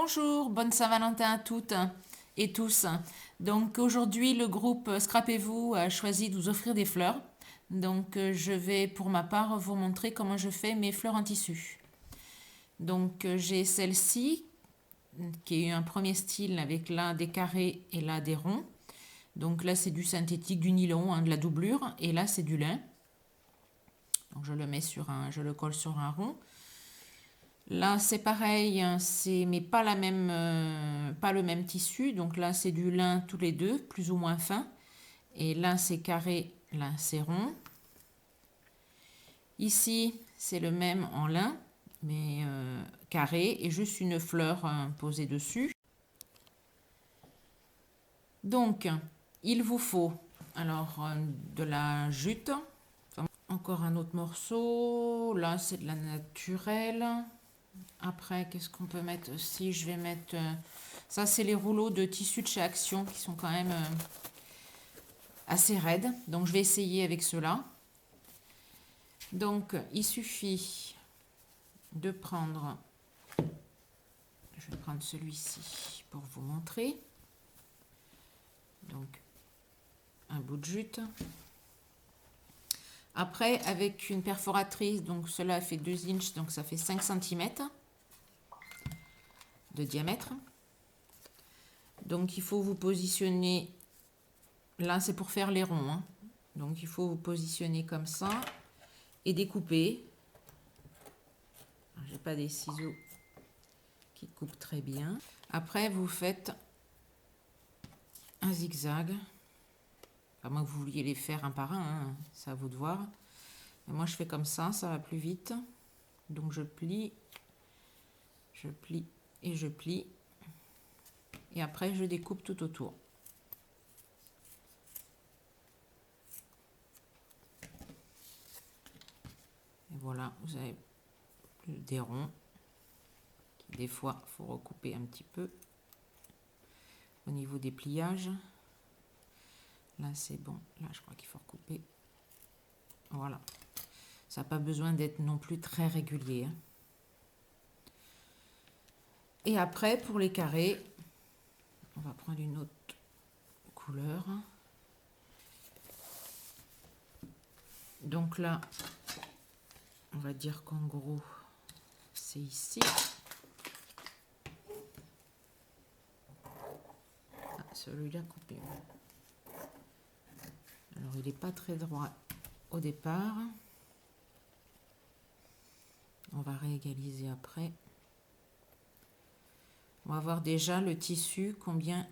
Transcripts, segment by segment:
Bonjour, bonne Saint-Valentin à toutes et tous. Donc aujourd'hui, le groupe Scrapez-vous a choisi de vous offrir des fleurs. Donc je vais pour ma part vous montrer comment je fais mes fleurs en tissu. Donc j'ai celle-ci qui est un premier style avec là des carrés et là des ronds. Donc là c'est du synthétique, du nylon, de la doublure et là c'est du lin. Donc je le colle sur un rond. Là, c'est pareil, hein, mais pas pas le même tissu. Donc là, c'est du lin tous les deux, plus ou moins fin. Et là, c'est carré, là, c'est rond. Ici, c'est le même en lin, mais carré, et juste une fleur posée dessus. Donc, il vous faut alors de la jute. Encore un autre morceau. Là, c'est de la naturelle. Après, qu'est-ce qu'on peut mettre aussi? Je vais mettre... ça, c'est les rouleaux de tissu de chez Action qui sont quand même assez raides. Donc, je vais essayer avec ceux-là. Donc, il suffit de prendre... Je vais prendre celui-ci pour vous montrer. Donc, un bout de jute. Après, avec une perforatrice, donc cela fait 2 inches, donc ça fait 5 cm de diamètre. Donc, il faut vous positionner... Là, c'est pour faire les ronds. Hein. Donc, il faut vous positionner comme ça et découper. J'ai pas des ciseaux qui coupent très bien. Après, vous faites un zigzag. À moins que vous vouliez les faire un par un, hein, c'est à vous de voir. Mais moi, je fais comme ça va plus vite. Donc, je plie et je plie. Et après, je découpe tout autour. Et voilà, vous avez des ronds. Des fois, il faut recouper un petit peu au niveau des pliages. Là, c'est bon. Là, je crois qu'il faut recouper. Voilà. Ça n'a pas besoin d'être non plus très régulier. Hein. Et après, pour les carrés, on va prendre une autre couleur. Donc là, on va dire qu'en gros, c'est ici. Ah, celui-là coupé. Alors, il n'est pas très droit au départ. On va réégaliser après. On va voir déjà le tissu, combien,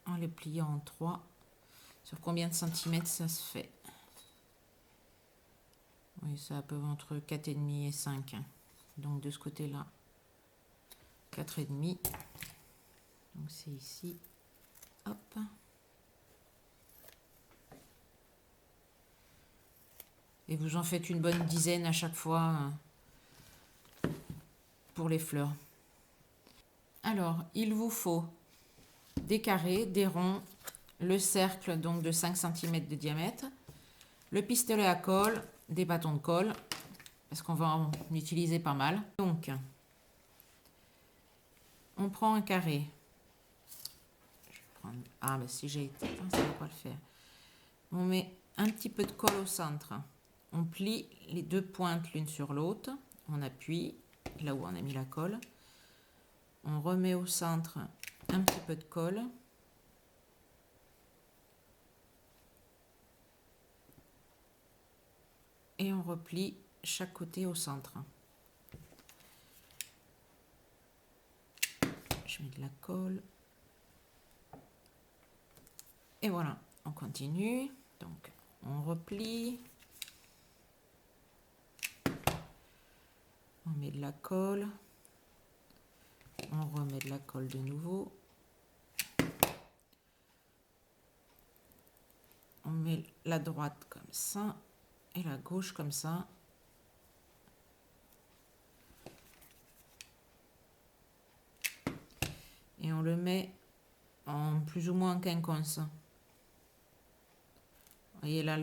en les pliant en 3, sur combien de centimètres ça se fait. Oui, ça peut entre 4,5 et 5. Hein. Donc de ce côté-là, 4,5. Donc c'est ici. Hop. Et vous en faites une bonne dizaine à chaque fois pour les fleurs. Alors, il vous faut des carrés, des ronds, le cercle donc de 5 cm de diamètre, le pistolet à colle, des bâtons de colle, parce qu'on va en utiliser pas mal. Donc, on prend un carré. Je vais prendre... Ah, mais si j'ai été, ça ne va pas le faire. On met un petit peu de colle au centre. On plie les deux pointes l'une sur l'autre. On appuie là où on a mis la colle. On remet au centre un petit peu de colle. Et on replie chaque côté au centre. Je mets de la colle. Et voilà, on continue. Donc, on replie. On met de la colle. On remet de la colle de nouveau. On met la droite comme ça et la gauche comme ça. Et on le met en plus ou moins quinconce. Vous voyez là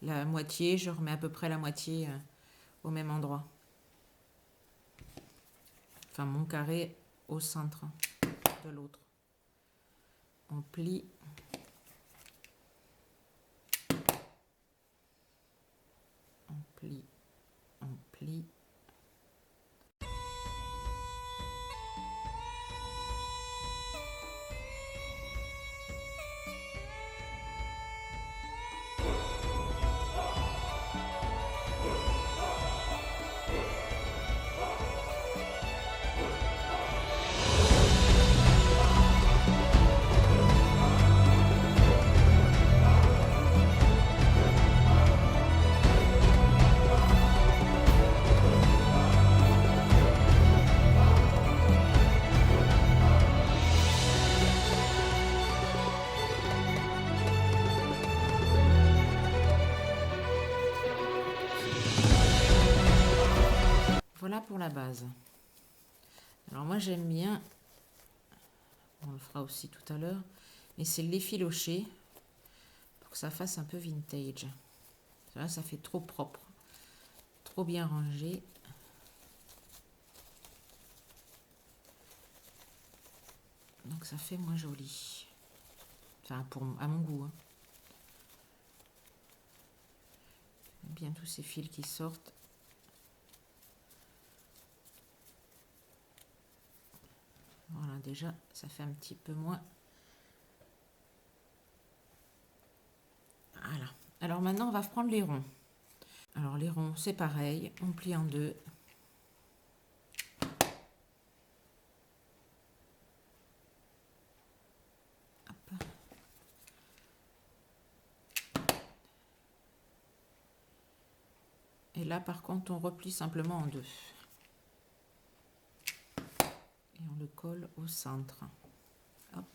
la moitié, je remets à peu près la moitié au même endroit. Enfin mon carré au centre de l'autre. On plie. On plie. On plie. Voilà pour la base. Alors moi j'aime bien, on le fera aussi tout à l'heure, mais c'est l'effiloché pour que ça fasse un peu vintage. Là ça fait trop propre, trop bien rangé. Donc ça fait moins joli. Enfin à mon goût. Hein. J'aime bien tous ces fils qui sortent. Voilà, déjà, ça fait un petit peu moins. Voilà. Alors maintenant, on va prendre les ronds. Alors les ronds, c'est pareil. On plie en deux. Hop. Et là, par contre, on replie simplement en deux. Et on le colle au centre. Hop.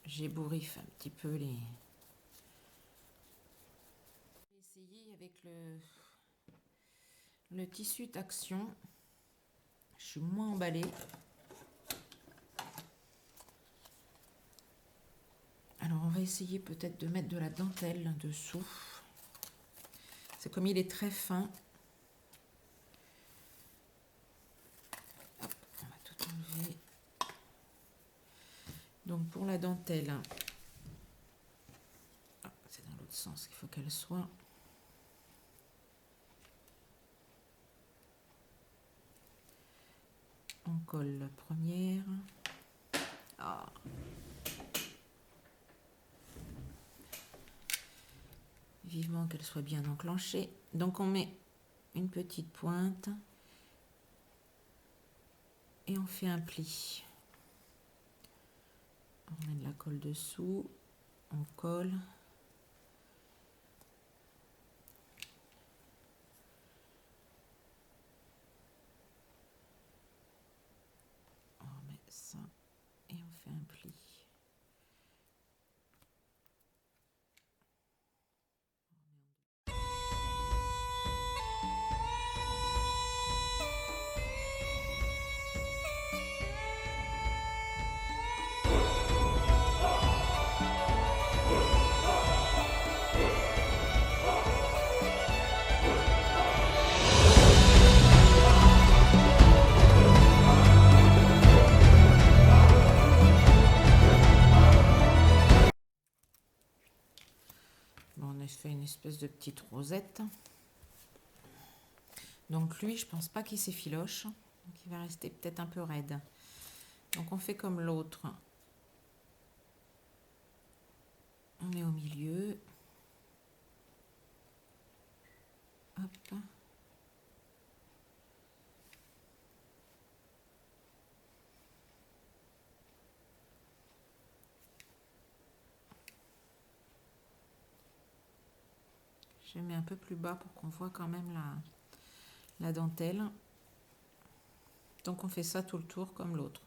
J'ébouriffe un petit peu les... Je vais essayer avec le tissu d'action. Je suis moins emballée. Alors on va essayer peut-être de mettre de la dentelle dessous. C'est comme il est très fin. Hop, on va tout enlever. Donc pour la dentelle, c'est dans l'autre sens qu'il faut qu'elle soit. On colle la première. Ah. Vivement qu'elle soit bien enclenchée. Donc on met une petite pointe et on fait un pli. On met de la colle dessous, on colle. On remet ça et on fait un pli. espèce de petite rosette. Donc lui, je pense pas qu'il s'effiloche. Donc il va rester peut-être un peu raide. Donc on fait comme l'autre. On met au milieu. Hop. Je mets un peu plus bas pour qu'on voit quand même la dentelle. Donc on fait ça tout le tour comme l'autre.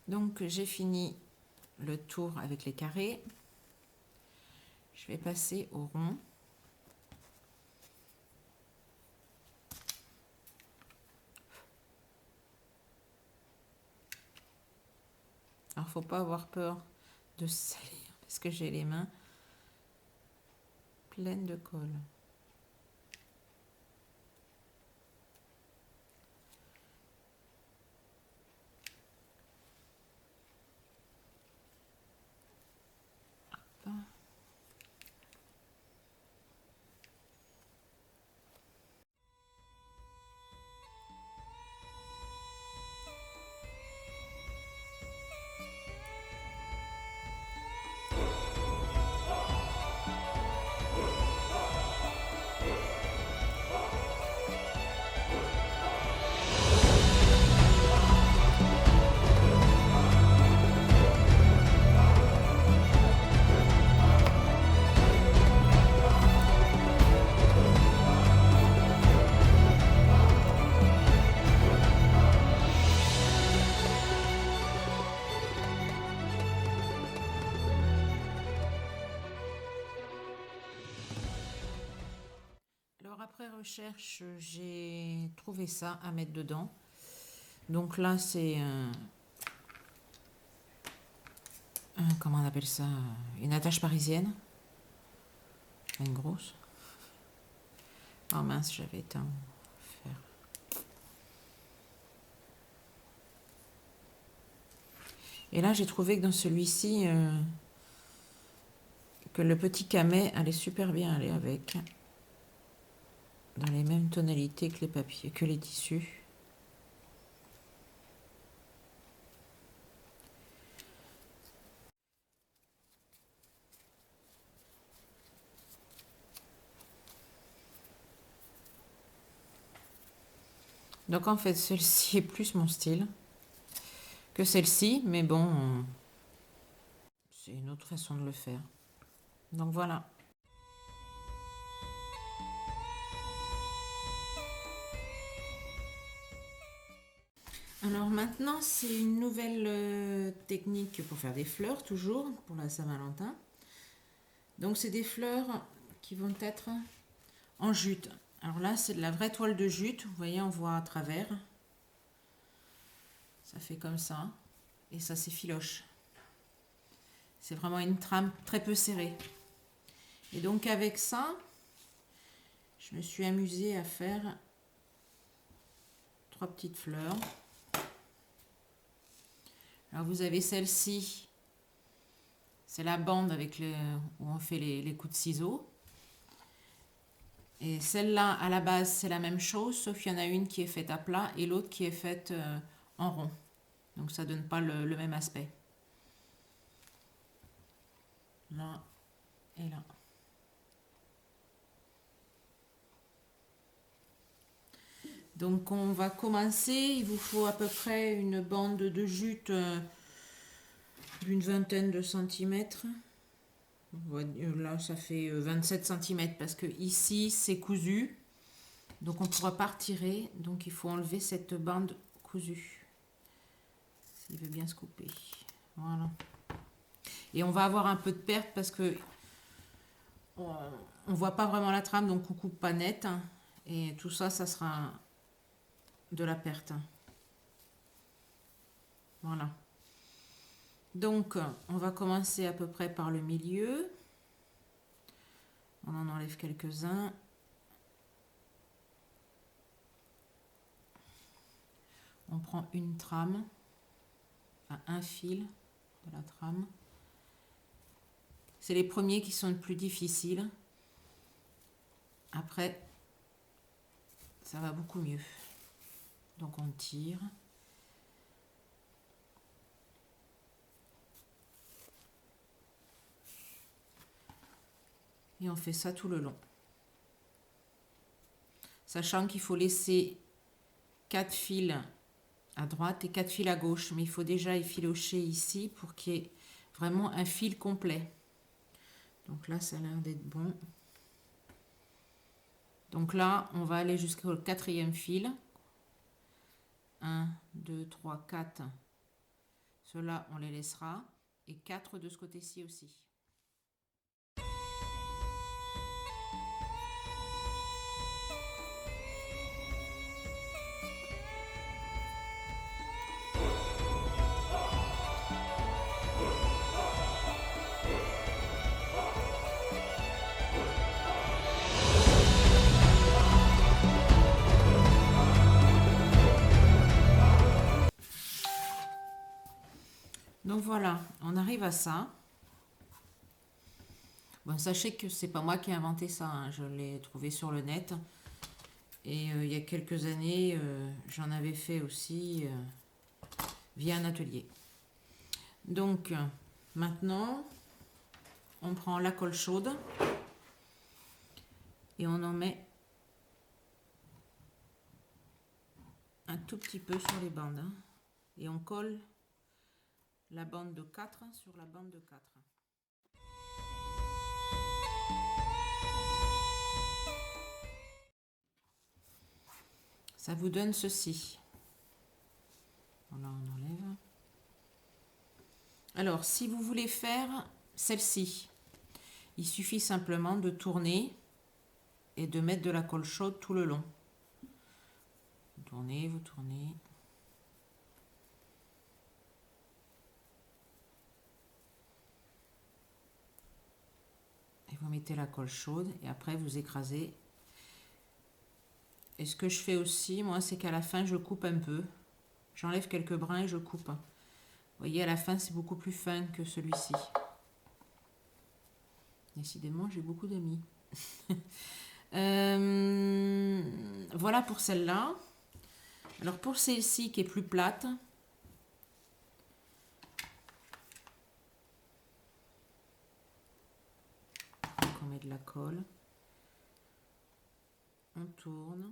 Donc j'ai fini le tour avec les carrés. Je vais passer au rond. Alors faut pas avoir peur de salir parce que j'ai les mains pleines de colle. Hop. Alors après recherche, j'ai trouvé ça à mettre dedans. Donc là, c'est comment on appelle ça? Une attache parisienne. Une grosse. Oh mince, j'avais tant à faire. Et là, j'ai trouvé que dans celui-ci, que le petit camé allait super bien aller avec. Dans les mêmes tonalités que les papiers, que les tissus. Donc en fait, celle-ci est plus mon style que celle-ci, mais bon, c'est une autre façon de le faire. Donc voilà. Alors maintenant, c'est une nouvelle technique pour faire des fleurs, toujours, pour la Saint-Valentin. Donc c'est des fleurs qui vont être en jute. Alors là, c'est de la vraie toile de jute. Vous voyez, on voit à travers. Ça fait comme ça. Et ça s'effiloche. C'est vraiment une trame très peu serrée. Et donc avec ça, je me suis amusée à faire 3 petites fleurs. Alors vous avez celle-ci, c'est la bande avec où on fait les coups de ciseaux. Et celle-là, à la base, c'est la même chose, sauf qu'il y en a une qui est faite à plat et l'autre qui est faite en rond. Donc ça ne donne pas le même aspect. Là et là. Donc on va commencer, il vous faut à peu près une bande de jute d'une vingtaine de centimètres. Là ça fait 27 cm parce que ici c'est cousu. Donc on ne pourra pas retirer, donc il faut enlever cette bande cousue. S'il veut bien se couper. Voilà. Et on va avoir un peu de perte parce que on voit pas vraiment la trame, donc on coupe pas net. Et tout ça, ça sera de la perte. Voilà. Donc, on va commencer à peu près par le milieu. On en enlève quelques-uns. On prend une trame, enfin un fil de la trame. C'est les premiers qui sont les plus difficiles. Après, ça va beaucoup mieux. Donc on tire. Et on fait ça tout le long. Sachant qu'il faut laisser 4 fils à droite et 4 fils à gauche. Mais il faut déjà effilocher ici pour qu'il y ait vraiment un fil complet. Donc là, ça a l'air d'être bon. Donc là, on va aller jusqu'au 4e fil. 1, 2, 3, 4. Ceux-là, on les laissera. Et 4 de ce côté-ci aussi. Donc voilà, on arrive à ça. Bon, sachez que c'est pas moi qui ai inventé ça, hein. Je l'ai trouvé sur le net. Et il y a quelques années, j'en avais fait aussi via un atelier. Donc maintenant, on prend la colle chaude et on en met un tout petit peu sur les bandes. Hein. Et on colle la bande de 4 sur la bande de 4. Ça vous donne ceci. Voilà, on enlève. Alors, si vous voulez faire celle-ci, il suffit simplement de tourner et de mettre de la colle chaude tout le long. Vous tournez, vous tournez. Et vous mettez la colle chaude et après vous écrasez. Et ce que je fais aussi, moi, c'est qu'à la fin, je coupe un peu. J'enlève quelques brins et je coupe. Vous voyez, à la fin, c'est beaucoup plus fin que celui-ci. Décidément, j'ai beaucoup d'amis. Voilà pour celle-là. Alors, pour celle-ci qui est plus plate, donc on met de la colle. On tourne.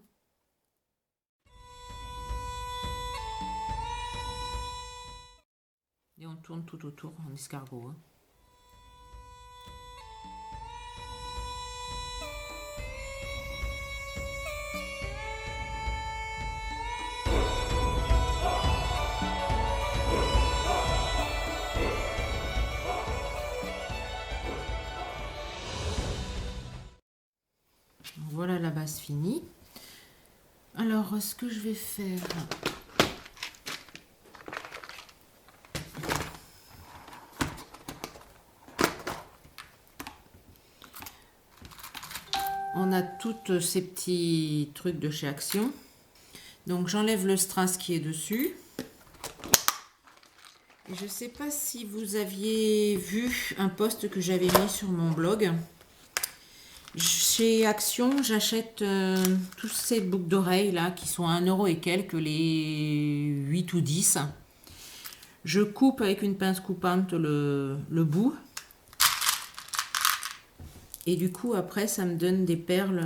Et on tourne tout autour en escargot. Hein. Voilà la base finie. Alors, ce que je vais faire... On a toutes ces petits trucs de chez Action. Donc j'enlève le strass qui est dessus. Et je ne sais pas si vous aviez vu un post que j'avais mis sur mon blog. Chez Action, j'achète tous ces boucles d'oreilles là qui sont à 1 € et quelques, les 8 ou 10. Je coupe avec une pince coupante le bout. Et du coup, après, ça me donne des perles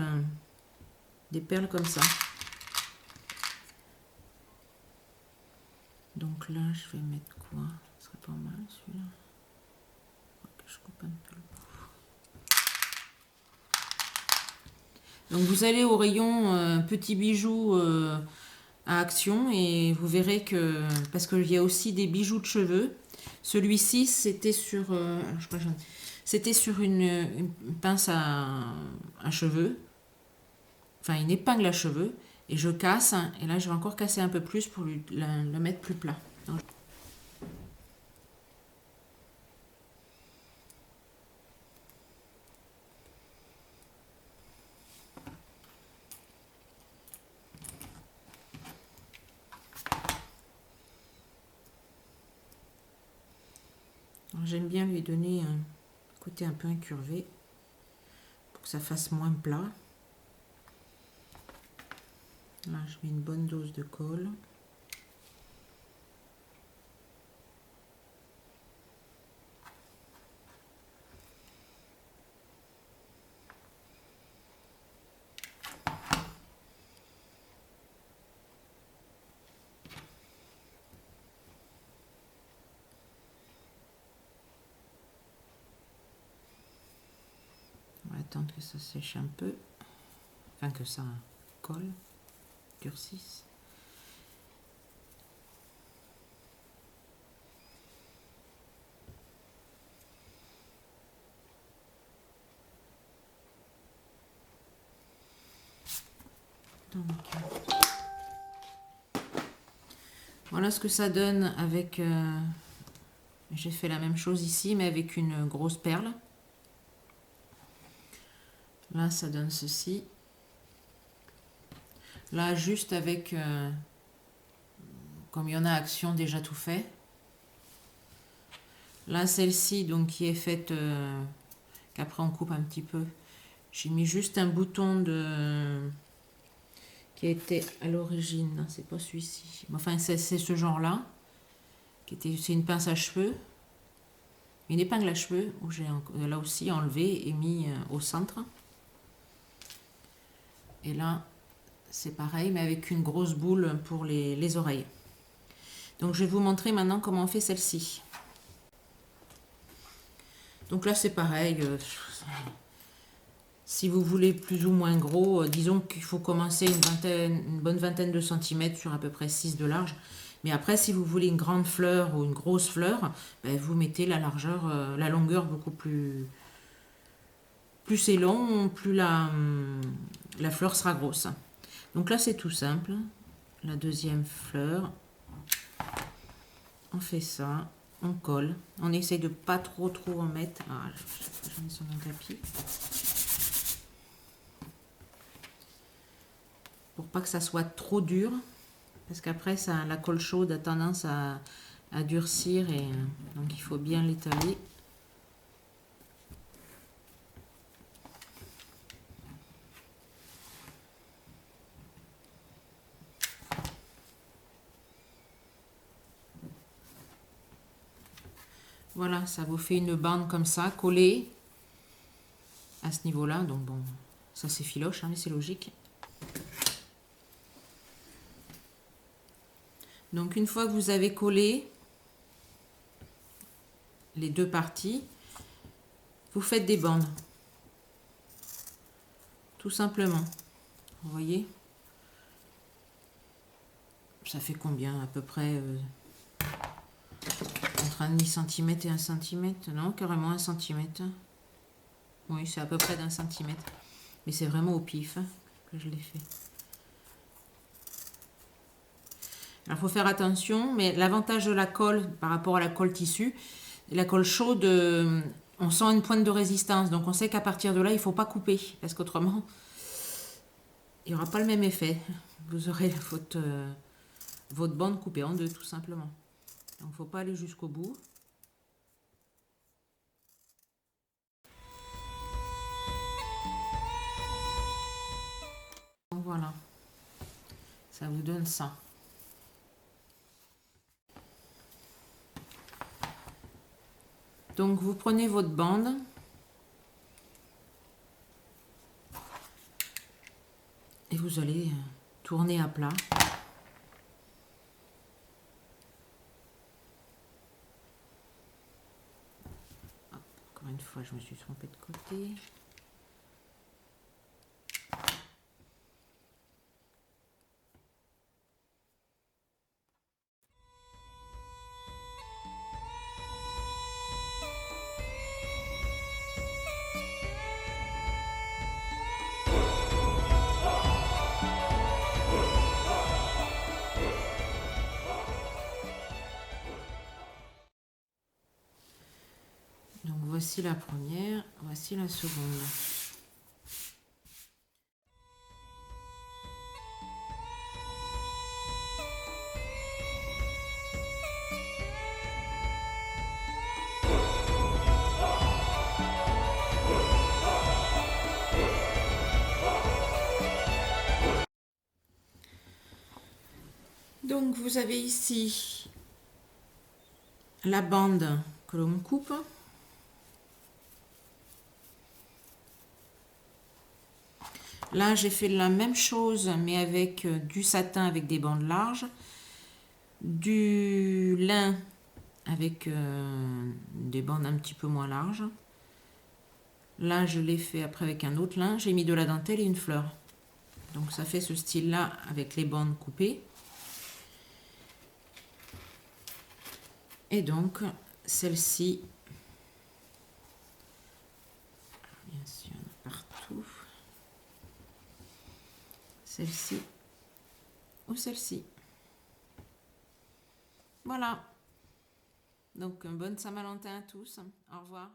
comme ça. Donc là, je vais mettre quoi? Ce serait pas mal celui-là. Je coupe un peu le bout. Donc vous allez au rayon petits bijoux à Action et vous verrez que, parce qu'il y a aussi des bijoux de cheveux. Celui-ci, c'était sur, je crois que c'était sur une pince à cheveux, enfin une épingle à cheveux, et je casse, et là je vais encore casser un peu plus pour le mettre plus plat. Donc, j'aime bien lui donner un côté un peu incurvé pour que ça fasse moins plat. Là, je mets une bonne dose de colle. On va attendre que ça sèche un peu, enfin que ça colle, durcisse. Donc, voilà ce que ça donne avec... j'ai fait la même chose ici, mais avec une grosse perle. Là, ça donne ceci. Là, juste avec... comme il y en a Action déjà tout fait. Là, celle-ci, donc qui est faite... qu'après on coupe un petit peu. J'ai mis juste un bouton de... qui était à l'origine, c'est pas celui-ci. Enfin, c'est ce genre-là. C'est une pince à cheveux. Une épingle à cheveux, où j'ai là aussi enlevé et mis au centre. Et là, c'est pareil, mais avec une grosse boule pour les oreilles. Donc, je vais vous montrer maintenant comment on fait celle-ci. Donc là, c'est pareil. Si vous voulez plus ou moins gros, disons qu'il faut commencer une bonne vingtaine de centimètres sur à peu près 6 de large. Mais après, si vous voulez une grande fleur ou une grosse fleur, ben, vous mettez la largeur, la longueur beaucoup plus... Plus c'est long, plus la fleur sera grosse. Donc là, c'est tout simple. La deuxième fleur, on fait ça, on colle. On essaye de pas trop en mettre. Ah, j'en ai sur mon tapis. Pour pas que ça soit trop dur. Parce qu'après, la colle chaude a tendance à durcir. Et donc, il faut bien l'étaler. Voilà, ça vous fait une bande comme ça, collée à ce niveau-là. Donc bon, ça c'est filoche, hein, mais c'est logique. Donc une fois que vous avez collé les deux parties, vous faites des bandes. Tout simplement. Vous voyez? Ça fait combien à peu près entre 1,5 cm et 1 cm? Non, carrément 1 cm. Oui, c'est à peu près d'1 cm. Mais c'est vraiment au pif hein, que je l'ai fait. Alors, il faut faire attention, mais l'avantage de la colle par rapport à la colle tissu, la colle chaude, on sent une pointe de résistance. Donc, on sait qu'à partir de là, il ne faut pas couper. Parce qu'autrement, il n'y aura pas le même effet. Vous aurez votre bande coupée en deux, tout simplement. Donc, il ne faut pas aller jusqu'au bout. Donc, voilà. Ça vous donne ça. Donc, vous prenez votre bande. Et vous allez tourner à plat. Hop, encore une fois, je me suis trompée de côté. Donc voici la première, voici la seconde. Donc vous avez ici la bande que l'on coupe. Là, j'ai fait la même chose, mais avec du satin avec des bandes larges, du lin avec des bandes un petit peu moins larges. Là, je l'ai fait après avec un autre lin. J'ai mis de la dentelle et une fleur. Donc, ça fait ce style-là avec les bandes coupées. Et donc, celle-ci, bien sûr, partout. Celle-ci ou celle-ci. Voilà. Donc, bonne Saint-Valentin à tous. Au revoir.